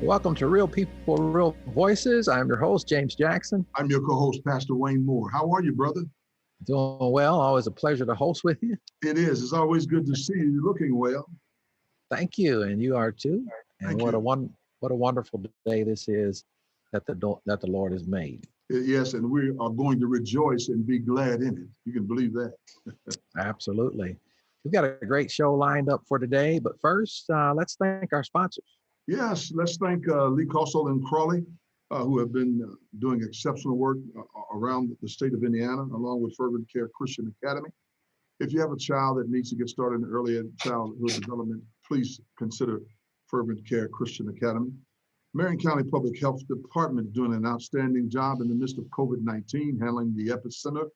Welcome to Real People, Real Voices. I'm your host, James Jackson. I'm your co-host, Pastor Wayne Moore. How are you, brother? Doing well. Always a pleasure to host with you. It is. It's always good to see you looking well. Thank you, and you are too. And Thank what you. a wonderful day this is that the Lord has made. Yes, and we are going to rejoice and be glad in it. You can believe that. Absolutely. We've got a great show lined up for today, but first, let's thank our sponsors. Yes, let's thank Lee Cossell and Crawley, who have been doing exceptional work around the state of Indiana, along with Fervent Care Christian Academy. If you have a child that needs to get started in early childhood development, please consider Fervent Care Christian Academy. Marion County Public Health Department is doing an outstanding job in the midst of COVID-19, handling the epicenter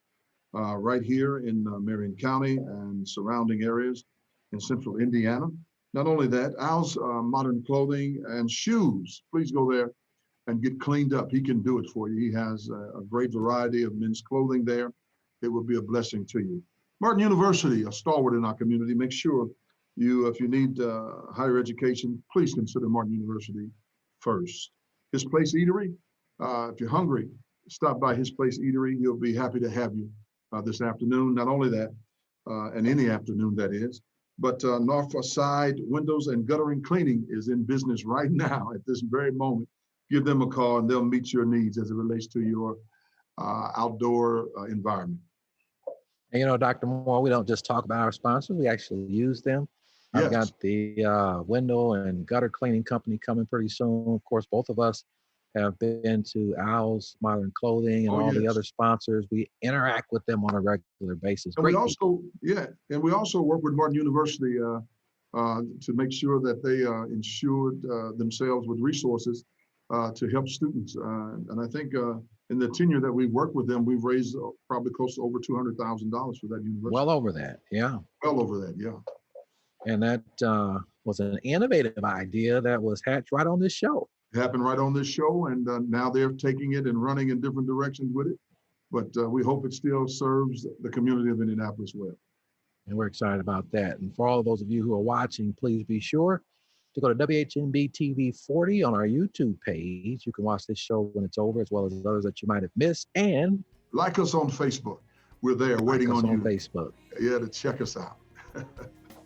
right here in Marion County and surrounding areas in central Indiana. Not only that, Al's Modern Clothing and Shoes, please go there and get cleaned up. He can do it for you. He has a great variety of men's clothing there. It will be a blessing to you. Martin University, a stalwart in our community. Make sure if you need higher education, please consider Martin University first. His Place Eatery, if you're hungry, stop by His Place Eatery. He'll be happy to have you this afternoon. Not only that, and any afternoon that is, but North Side Windows and Guttering Cleaning is in business right now at this very moment. Give them a call and they'll meet your needs as it relates to your outdoor environment. And you know, Dr. Moore, we don't just talk about our sponsors, we actually use them. Yes. I've got the window and gutter cleaning company coming pretty soon. Of course, both of us have been to Al's Modern Clothing and all the other sponsors. We interact with them on a regular basis. And we also work with Martin University to make sure that they insured themselves with resources to help students. And I think in the tenure that we've worked with them, we've raised probably close to over $200,000 for that university. Well over that, yeah. Well over that, yeah. And that was an innovative idea that was hatched right on this show. It happened right on this show, and now they're taking it and running in different directions with it. But we hope it still serves the community of Indianapolis well. And we're excited about that. And for all of those of you who are watching, please be sure to go to WHNB TV 40 on our YouTube page. You can watch this show when it's over, as well as others that you might have missed. And like us on Facebook. We're there waiting on you. On Facebook. Yeah, to check us out.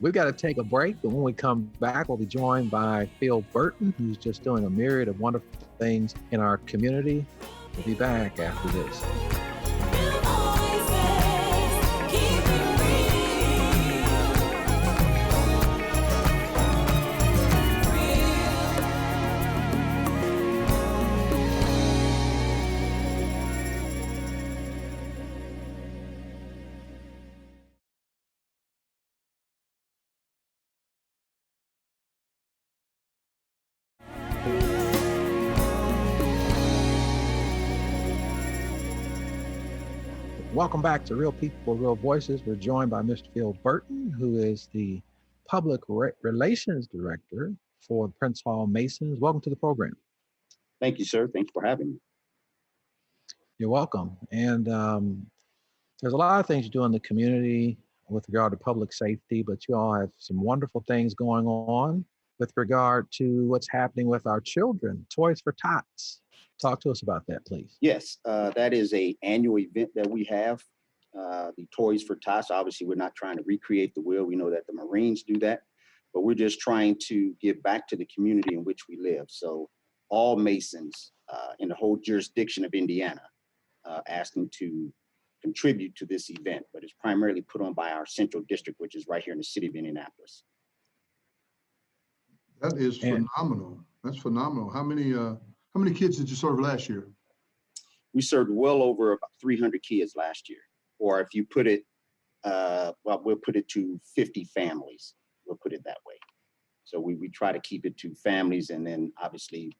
We've got to take a break, but when we come back, we'll be joined by Phil Burton, who's just doing a myriad of wonderful things in our community. We'll be back after this. Welcome back to Real People, Real Voices. We're joined by Mr. Phil Burton, who is the Public Relations Director for Prince Hall Masons. Welcome to the program. Thank you, sir. Thank you for having me. You're welcome. And there's a lot of things you do in the community with regard to public safety, but you all have some wonderful things going on with regard to what's happening with our children, Toys for Tots. Talk to us about that, please. Yes, that is an annual event that we have, the Toys for Tots. Obviously, we're not trying to recreate the wheel. We know that the Marines do that, but we're just trying to give back to the community in which we live. So all Masons in the whole jurisdiction of Indiana asking to contribute to this event, but it's primarily put on by our central district, which is right here in the city of Indianapolis. That is phenomenal. That's phenomenal. How many kids did you serve last year? We served well over about 300 kids last year. Or if you put it, we'll put it to 50 families. We'll put it that way. So we try to keep it to families, and then obviously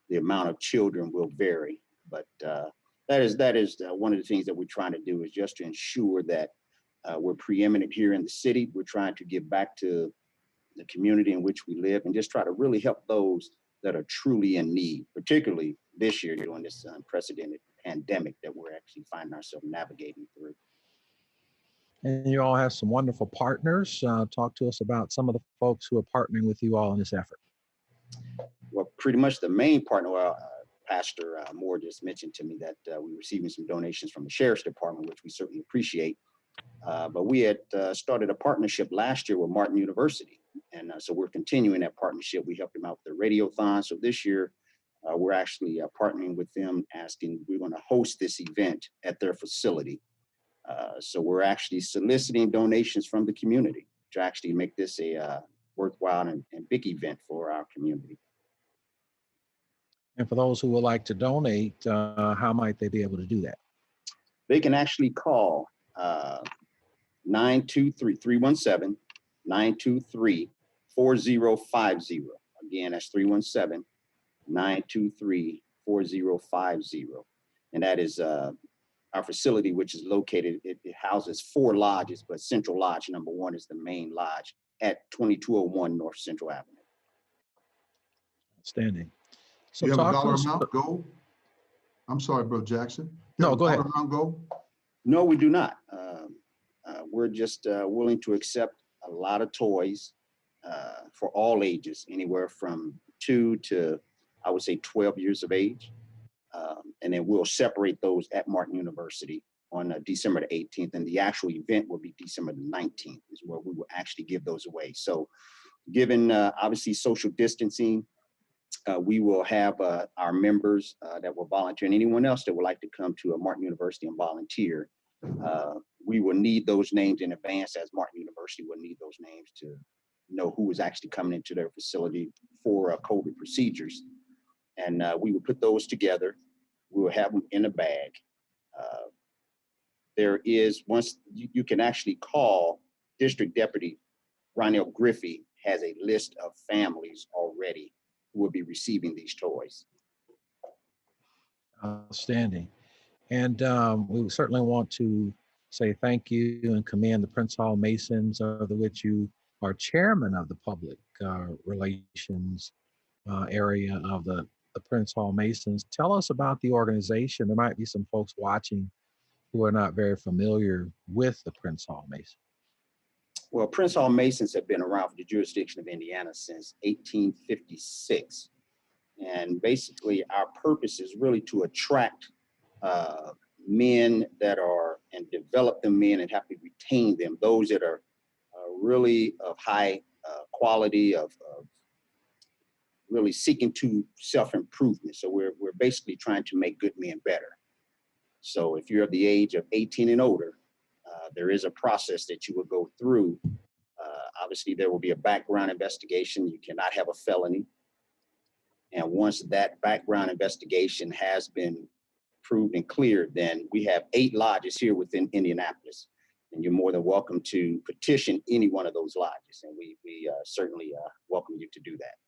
the amount of children will vary. But that is one of the things that we're trying to do, is just to ensure that we're preeminent here in the city. We're trying to give back to the community in which we live and just try to really help those that are truly in need, particularly this year during this unprecedented pandemic that we're actually finding ourselves navigating through. And you all have some wonderful partners. Talk to us about some of the folks who are partnering with you all in this effort. Well, pretty much the main partner, Pastor Moore just mentioned to me that we're receiving some donations from the Sheriff's Department, which we certainly appreciate. But we had started a partnership last year with Martin University. And so we're continuing that partnership. We helped them out with the radiothon. So this year, we're actually partnering with them, asking, we're going to host this event at their facility. So we're actually soliciting donations from the community to actually make this a worthwhile and big event for our community. And for those who would like to donate, how might they be able to do that? They can actually call 317-923-4050. Again, that's 317-923-4050. And that is our facility, which is located, it houses 4 lodges, but Central Lodge number 1 is the main lodge at 2201 North Central Avenue. Outstanding. So You have a talk to dollar us. amount goal? I'm sorry, Brother Jackson. No, You have a go ahead. dollar amount goal? No, we do not. We're just willing to accept a lot of toys for all ages, anywhere from 2 to, I would say, 12 years of age. And then we'll separate those at Martin University on December the 18th. And the actual event will be December the 19th is where we will actually give those away. So given obviously social distancing, we will have our members that will volunteer, and anyone else that would like to come to Martin University and volunteer. We will need those names in advance, as Martin University will need those names to know who is actually coming into their facility for COVID procedures. And we will put those together. We will have them in a bag. There is, once you can actually call District Deputy Ronell Griffey has a list of families already who will be receiving these toys. Outstanding. And we would certainly want to say thank you and commend the Prince Hall Masons, of which you are chairman of the public relations area of the Prince Hall Masons. Tell us about the organization. There might be some folks watching who are not very familiar with the Prince Hall Masons. Well, Prince Hall Masons have been around for the jurisdiction of Indiana since 1856. And basically our purpose is really to attract men that are, and develop the men and have to retain them, those that are really of high quality, of really seeking to self-improvement. So we're basically trying to make good men better. So if you're of the age of 18 and older, there is a process that you will go through. Obviously, there will be a background investigation. You cannot have a felony. And once that background investigation has been proved and cleared, then we have 8 lodges here within Indianapolis. And you're more than welcome to petition any one of those lodges. And we certainly welcome you to do that.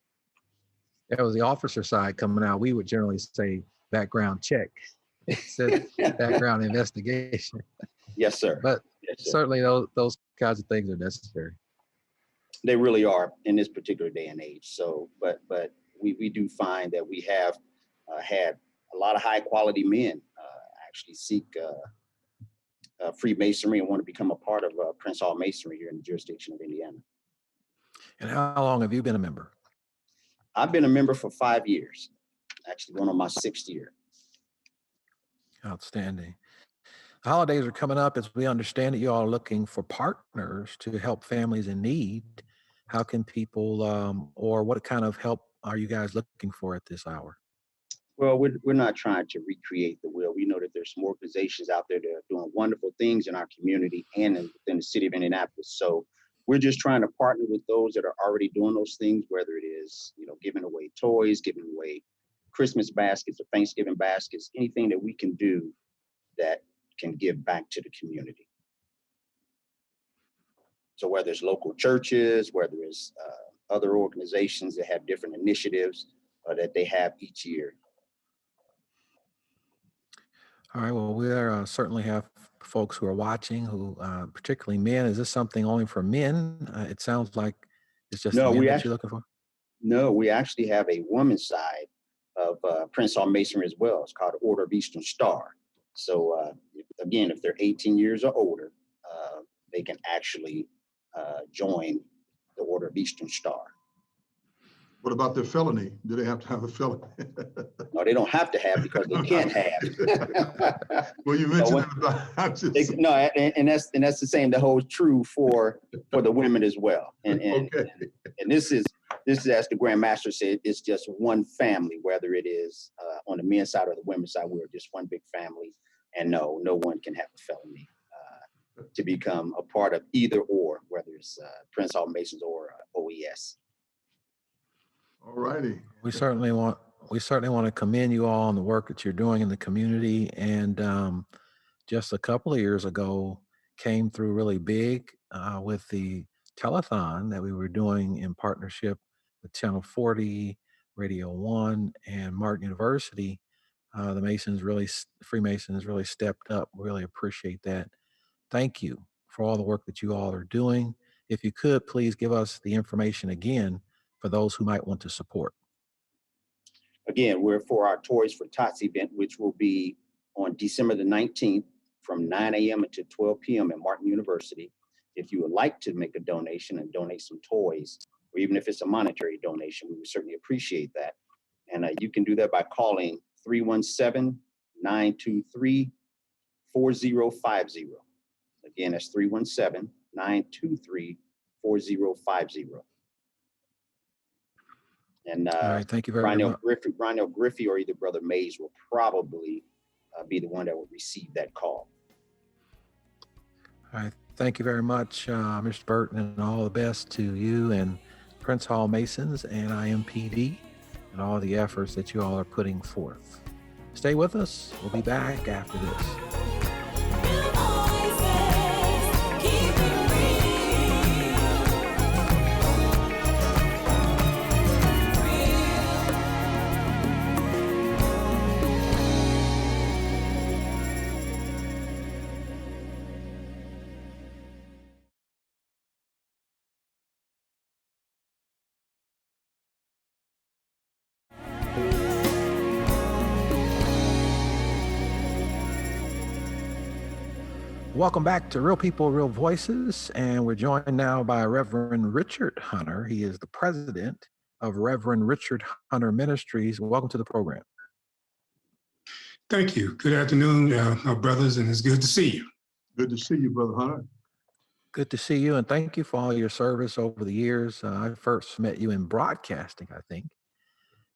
That was the officer side coming out. We would generally say background check. It said background investigation. Yes, sir. But Yes, sir. certainly those kinds of things are necessary. They really are in this particular day and age. So, but we do find that we have had a lot of high quality men actually seek Freemasonry and want to become a part of Prince Hall Masonry here in the jurisdiction of Indiana. And how long have you been a member? I've been a member for 5 years, actually going on my 6th year. Outstanding. The holidays are coming up. As we understand it, you all are looking for partners to help families in need. How can people, or what kind of help are you guys looking for at this hour? Well, we're not trying to recreate the wheel. We know that there's some organizations out there that are doing wonderful things in our community and within the city of Indianapolis. So we're just trying to partner with those that are already doing those things, whether it is, giving away toys, giving away Christmas baskets or Thanksgiving baskets, anything that we can do that can give back to the community. So whether it's local churches, whether it's other organizations that have different initiatives that they have each year. All right. Well, we certainly have folks who are watching, who particularly men. Is this something only for men? It sounds like it's just No, men we that actually, you're looking for. No, we actually have a woman's side of Prince Hall Masonry as well. It's called the Order of Eastern Star. So again, if they're 18 years or older, they can actually join the Order of Eastern Star. What about their felony? Do they have to have a felony? No, they don't have to have because they can't have. Well, you No, mentioned what- it about, I'm just, No, and that's the same that holds true for the women as well. And okay. this is as the Grand Master said, it's just one family, whether it is on the men's side or the women's side, we're just one big family. And no one can have a felony to become a part of either or, whether it's Prince Hall Masons or OES. All righty. We certainly want to commend you all on the work that you're doing in the community. And just a couple of years ago, came through really big with the telethon that we were doing in partnership with Channel 40, Radio 1, and Martin University. The Freemasons really stepped up. Really appreciate that. Thank you for all the work that you all are doing. If you could, please give us the information again for those who might want to support. Again, we're for our Toys for Tots event, which will be on December the 19th from 9 a.m. until 12 p.m. at Martin University. If you would like to make a donation and donate some toys, or even if it's a monetary donation, we would certainly appreciate that. And you can do that by calling 317-923-4050. Again, that's 317-923-4050. And All right, thank you very Ronell much. Griffey or either Brother Mays will probably be the one that will receive that call. All right, thank you very much, Mr. Burton, and all the best to you and Prince Hall Masons and IMPD and all the efforts that you all are putting forth. Stay with us. We'll be back after this. Welcome back to Real People, Real Voices, and we're joined now by Reverend Richard Hunter. He is the president of Reverend Richard Hunter Ministries. Welcome to the program. Thank you. Good afternoon, my brothers, and it's good to see you. Good to see you, Brother Hunter. Good to see you, and thank you for all your service over the years. I first met you in broadcasting, I think,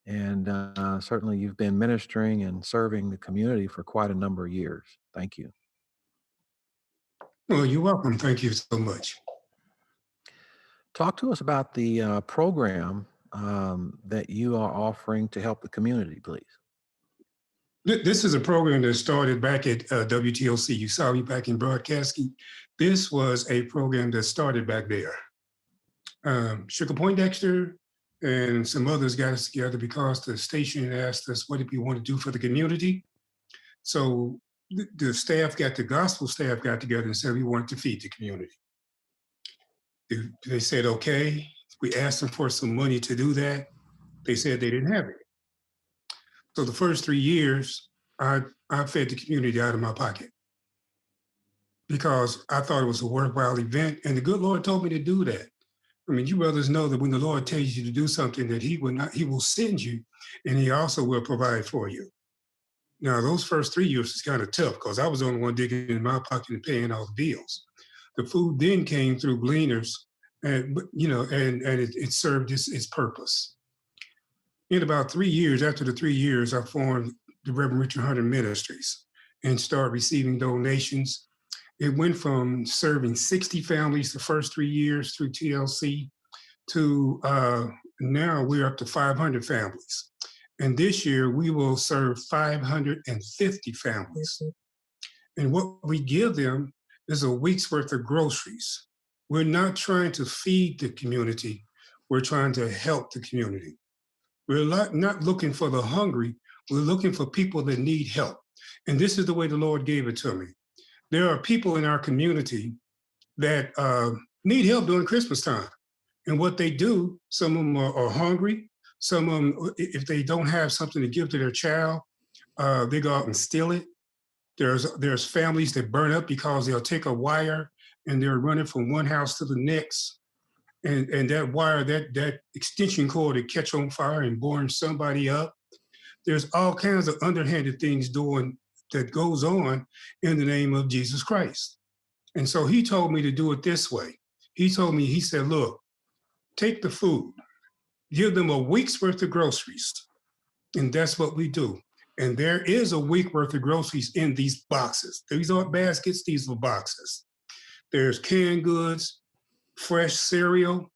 and certainly you've been ministering and serving the community for quite a number of years. Thank you. Well, you're welcome. Thank you so much. Talk to us about the program that you are offering to help the community, please. This is a program that started back at WTOC. You saw me back in broadcasting. This was a program that started back there. Sugar Point Dexter and some others got us together because the station asked us, what do we want to do for the community? So the staff the gospel staff got together and said we wanted to feed the community. They said, okay. We asked them for some money to do that. They said they didn't have it. So the first 3 years, I fed the community out of my pocket because I thought it was a worthwhile event. And the good Lord told me to do that. I mean, you brothers know that when the Lord tells you to do something that he will send you, and he also will provide for you. Now, those first 3 years was kind of tough because I was the only one digging in my pocket and paying all the bills. The food then came through Gleaners, and it served its purpose. In about 3 years, after the 3 years, I formed the Reverend Richard Hunter Ministries and started receiving donations. It went from serving 60 families the first 3 years through TLC to now we're up to 500 families. And this year we will serve 550 families. And what we give them is a week's worth of groceries. We're not trying to feed the community. We're trying to help the community. We're not looking for the hungry. We're looking for people that need help. And this is the way the Lord gave it to me. There are people in our community that need help during Christmas time. And what they do, some of them are hungry. Some of them, if they don't have something to give to their child, they go out and steal it. There's families that burn up because they'll take a wire and they're running from one house to the next. and that wire, that extension cord to catch on fire and burn somebody up. There's all kinds of underhanded things doing that goes on in the name of Jesus Christ. And so he told me to do it this way. He told me, he said, look, take the food, give them a week's worth of groceries. And that's what we do. And there is a week worth of groceries in these boxes. These aren't baskets, these are boxes. There's canned goods, fresh cereal.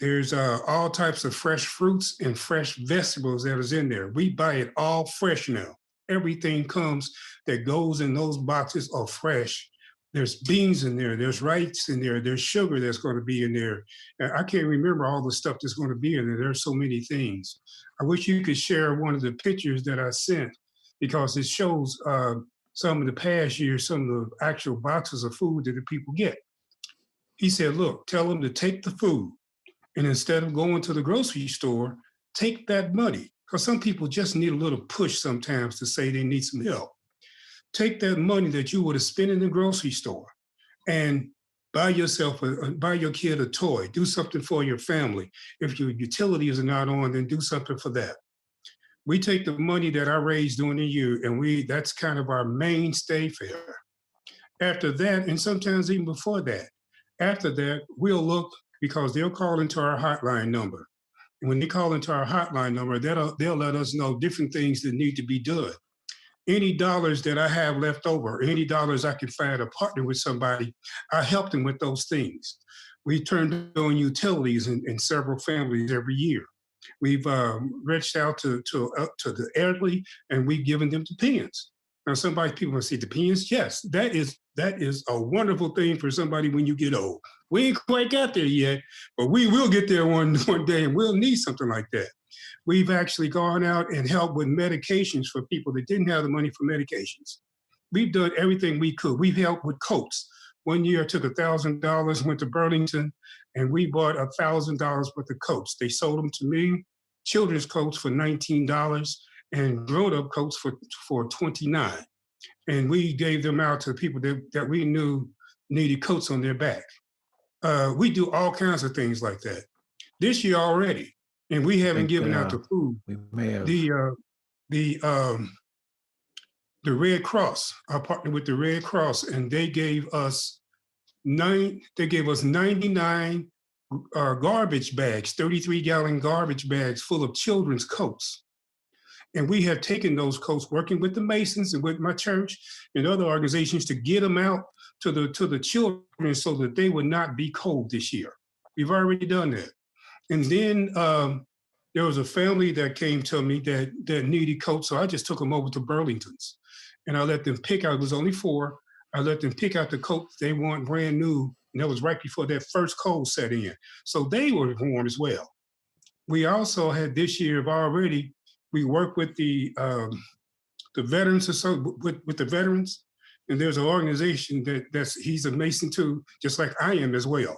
There's all types of fresh fruits and fresh vegetables that is in there. We buy it all fresh now. Everything comes that goes in those boxes are fresh. There's beans in there, there's rice in there, there's sugar that's going to be in there. And I can't remember all the stuff that's going to be in there. There's so many things. I wish you could share one of the pictures that I sent because it shows some of the past years, some of the actual boxes of food that the people get. He said, look, tell them to take the food. And instead of going to the grocery store, take that money. Because some people just need a little push sometimes to say they need some help. Take that money that you would have spent in the grocery store and buy yourself, buy your kid a toy, do something for your family. If your utilities are not on, then do something for that. We take the money that I raised during the year and that's kind of our mainstay fare. After that, and sometimes even before that, after that, we'll look because they'll call into our hotline number. And when they call into our hotline number, they'll let us know different things that need to be done. Any dollars that I have left over, any dollars I can find to partner with somebody, I help them with those things. We turn on utilities in several families every year. We've reached out to the elderly and we've given them the pens. Now, people will say the pens. Yes, that is a wonderful thing for somebody when you get old. We ain't quite got there yet, but we will get there one day and we'll need something like that. We've actually gone out and helped with medications for people that didn't have the money for medications. We've done everything we could. We've helped with coats. One year I took $1,000, went to Burlington, and we bought $1,000 worth of coats. They sold them to me, children's coats for $19 and grown-up coats for $29. And we gave them out to people that we knew needed coats on their back. We do all kinds of things like that. This year already, and we haven't given out the food. We may have. The Red Cross, I partnered with the Red Cross, and they gave us 99 garbage bags, 33-gallon garbage bags full of children's coats. And we have taken those coats, working with the Masons and with my church and other organizations to get them out to the children so that they would not be cold this year. We've already done that. And then there was a family that came to me that needed coats, so I just took them over to Burlington's. And I let them pick out, it was only 4, I let them pick out the coats they want brand new, and that was right before that first cold set in. So they were warm as well. We also had this year we work with the veterans, with the veterans, and there's an organization he's a Mason too, just like I am as well.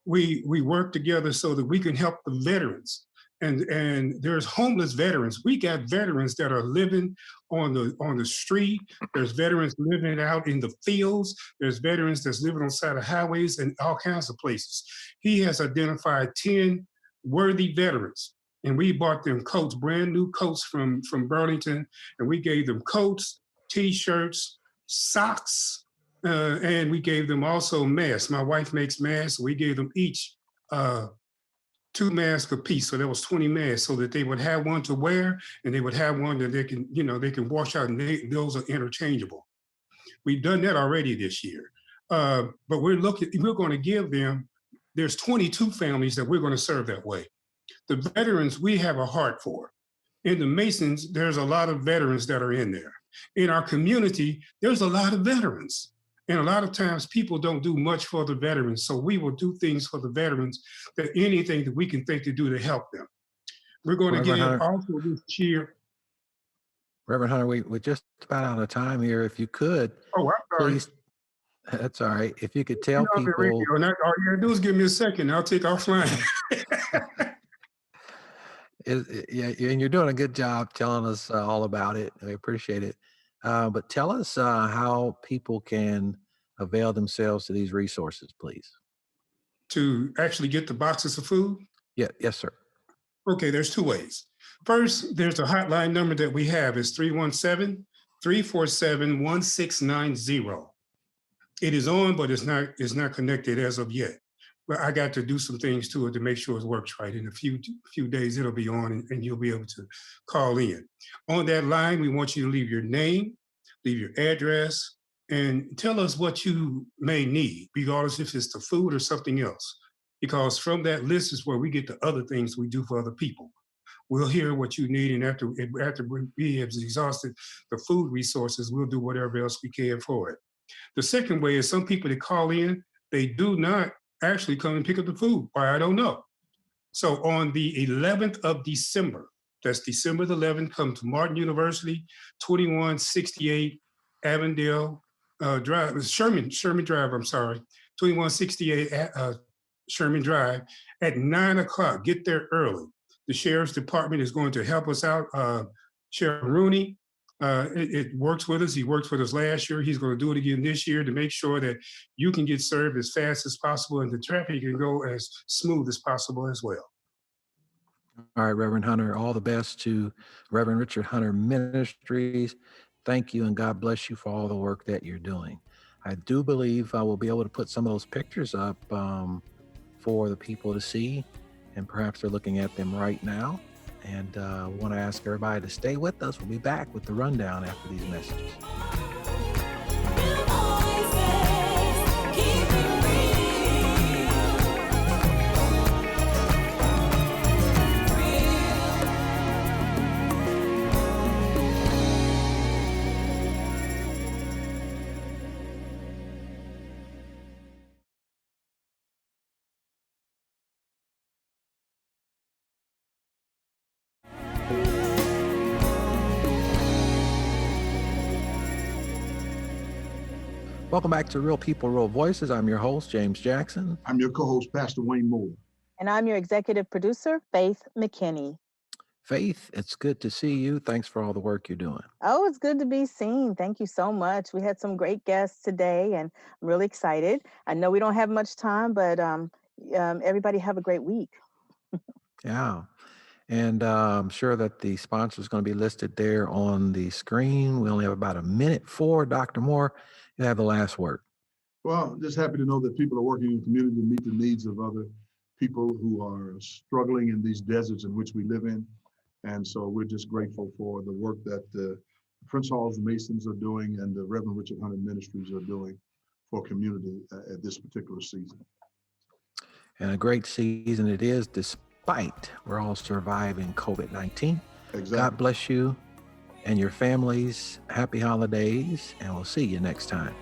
We work together so that we can help the veterans. And there's homeless veterans. We got veterans that are living on the street. There's veterans living out in the fields. There's veterans that's living on the side of highways and all kinds of places. He has identified 10 worthy veterans. And we bought them coats, brand new coats from Burlington. And we gave them coats, T-shirts, socks, and we gave them also masks. My wife makes masks. We gave them each 2 masks apiece. So there was 20 masks so that they would have one to wear and they would have one that they can wash out, and those are interchangeable. We've done that already this year. But we're going to give them, there's 22 families that we're going to serve that way. The veterans we have a heart for. In the Masons, there's a lot of veterans that are in there. In our community, there's a lot of veterans. And a lot of times people don't do much for the veterans. So we will do things for the veterans, anything that we can think to do to help them. We're going to give also this year. Reverend Hunter, we're just about out of time here. If you could, I'm sorry. Please, that's all right. If you could tell people. All you gotta do is give me a second. I'll take offline. Yeah, and you're doing a good job telling us all about it. I appreciate it. But tell us how people can avail themselves to these resources, please. to actually get the boxes of food? Yeah, yes, sir. Okay, there's two ways. First, there's a hotline number that we have. It's 317-347-1690. It is on, but it's not connected as of yet. But I got to do some things to it to make sure it works right. In a few days, it'll be on, and you'll be able to call in. On that line, we want you to leave your name, leave your address, and tell us what you may need, regardless if it's the food or something else. Because from that list is where we get the other things we do for other people. We'll hear what you need, and after we have exhausted the food resources, we'll do whatever else we can for it. The second way is some people that call in, they do not actually come and pick up the food. Why, I don't know. So on the 11th of December, that's December the 11th, come to Martin University, 2168 Avondale Drive, Sherman Drive, I'm sorry, 2168 Sherman Drive at 9 o'clock. Get there early. The Sheriff's Department is going to help us out. Sheriff Rooney, it works with us. He worked with us last year. He's going to do it again this year to make sure that you can get served as fast as possible and the traffic can go as smooth as possible as well. All right, Reverend Hunter, all the best to Reverend Richard Hunter Ministries. Thank you, and God bless you for all the work that you're doing. I do believe I will be able to put some of those pictures up for the people to see, and perhaps they're looking at them right now. And we want to ask everybody to stay with us. We'll be back with the rundown after these messages. Welcome back to Real People, Real Voices. I'm your host, James Jackson. I'm your co-host, Pastor Wayne Moore. And I'm your executive producer, Faith McKinney. Faith, it's good to see you. Thanks for all the work you're doing. Oh, it's good to be seen. Thank you so much. We had some great guests today, and I'm really excited. I know we don't have much time, but everybody have a great week. Yeah. And I'm sure that the sponsor is going to be listed there on the screen. We only have about a minute for Dr. Moore. You have the last word. Well, just happy to know that people are working in the community to meet the needs of other people who are struggling in these deserts in which we live in. And so we're just grateful for the work that the Prince Hall's Masons are doing and the Reverend Richard Hunter Ministries are doing for community at this particular season. And a great season it is, despite we're all surviving COVID-19. Exactly. God bless you and your families. Happy holidays, and we'll see you next time.